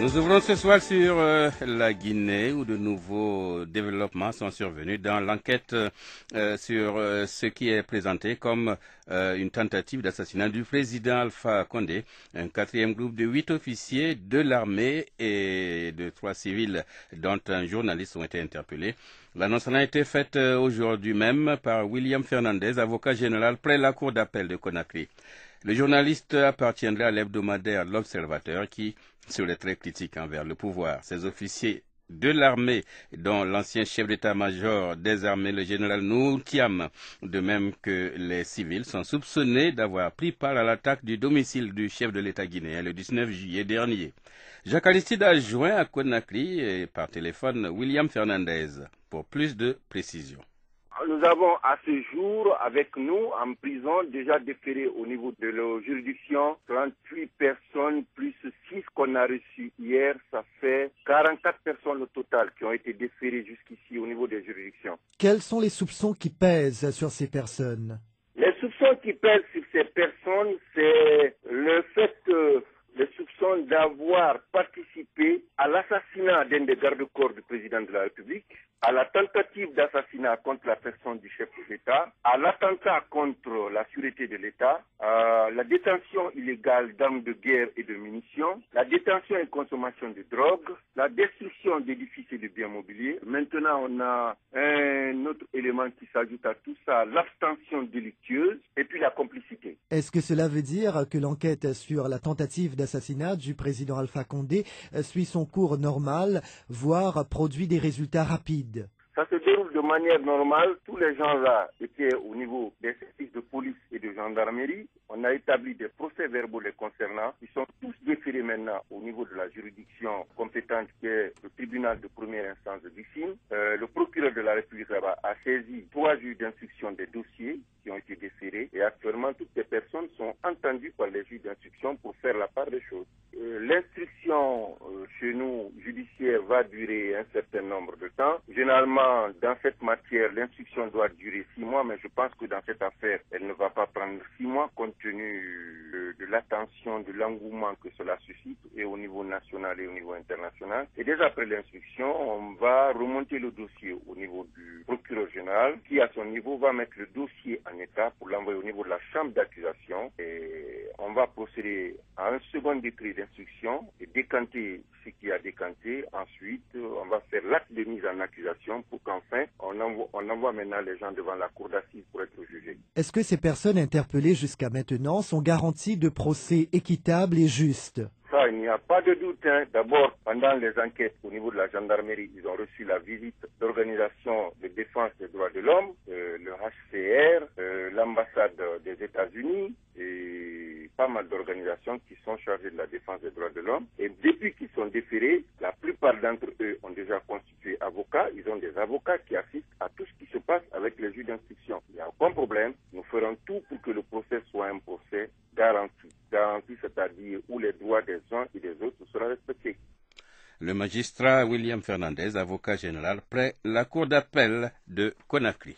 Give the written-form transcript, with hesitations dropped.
Nous ouvrons ce soir sur la Guinée où de nouveaux développements sont survenus dans l'enquête sur ce qui est présenté comme une tentative d'assassinat du président Alpha Condé. Un quatrième groupe de 8 officiers de l'armée et de 3 civils dont un journaliste ont été interpellés. L'annonce en a été faite aujourd'hui même par William Fernandez, avocat général près la cour d'appel de Conakry. Le journaliste appartiendrait à l'hebdomadaire L'Observateur qui serait très critique envers le pouvoir. Ces officiers de l'armée, dont l'ancien chef d'état-major des armées, le général Nour Thiam, de même que les civils, sont soupçonnés d'avoir pris part à l'attaque du domicile du chef de l'État guinéen le 19 juillet dernier. Jacques Aristide a joint à Conakry et par téléphone William Fernandez pour plus de précisions. Nous avons à ce jour avec nous en prison déjà déféré au niveau de la juridiction 38 personnes plus 6 qu'on a reçues hier. Ça fait 44 personnes au total qui ont été déférées jusqu'ici au niveau des juridictions. Quels sont les soupçons qui pèsent sur ces personnes? Les soupçons qui pèsent sur ces personnes, c'est le fait que les soupçons d'avoir participé à l'assassinat d'un des gardes-corps du président de la République, à la tentative d'assassinat contre la personne du chef de l'État, à l'attentat contre la sûreté de l'État, à la détention illégale d'armes de guerre et de munitions, la détention et consommation de drogue, la destruction d'édifices et de biens mobiliers. Maintenant, on a un autre élément qui s'ajoute à tout ça, l'abstention délictueuse et puis la complicité. Est-ce que cela veut dire que l'enquête sur la tentative d'assassinat du président Alpha Condé suit son cours normal, voire produit des résultats rapides? Ça se déroule de manière normale. Tous les gens-là étaient au niveau des services de police et de gendarmerie. On a établi des procès-verbaux les concernant. Ils sont tous déférés maintenant au niveau de la juridiction compétente qui est le tribunal de première instance de Bissine. Le procureur de la République là-bas a saisi 3 juges d'instruction des dossiers qui ont été déférés. Et actuellement, toutes ces personnes sont entendues par les juges d'instruction pour faire la part des choses. L'instruction chez nous, judiciaire, va durer un certain nombre de temps. Généralement, dans cette matière, l'instruction doit durer 6 mois, mais je pense que dans cette affaire, elle ne va pas prendre 6 mois compte tenu de l'attention, de l'engouement que cela suscite, et au niveau national et au niveau international. Et dès après l'instruction, on va remonter le dossier au niveau du procureur général, qui à son niveau va mettre le dossier en état pour l'envoyer au niveau de la chambre d'accusation. Et on va procéder à un second décret d'instruction et décanter ce qui a décanté. Ensuite, on va faire l'acte de mise en accusation pour qu'enfin, on envoie maintenant les gens devant la cour d'assises pour être jugés. Est-ce que ces personnes interpellées jusqu'à maintenant sont garanties de procès équitables et justes? Ça, il n'y a pas de doute. D'abord, pendant les enquêtes au niveau de la gendarmerie, ils ont reçu la visite d'organisations de défense des droits de l'homme, le HCR, l'ambassade des États-Unis et pas mal d'organisations qui sont chargées de la défense des droits de l'homme. Et depuis qu'ils sont déférés, la plupart d'entre eux ont déjà constitué avocats. Ils ont des avocats qui assistent à tout ce qui se passe avec les juges d'instruction. Il n'y a aucun problème. Nous ferons tout pour que le procès soit un procès garanti. Garanti, c'est-à-dire où les droits des uns et des autres seront respectés. Le magistrat William Fernandez, avocat général près la cour d'appel de Conakry.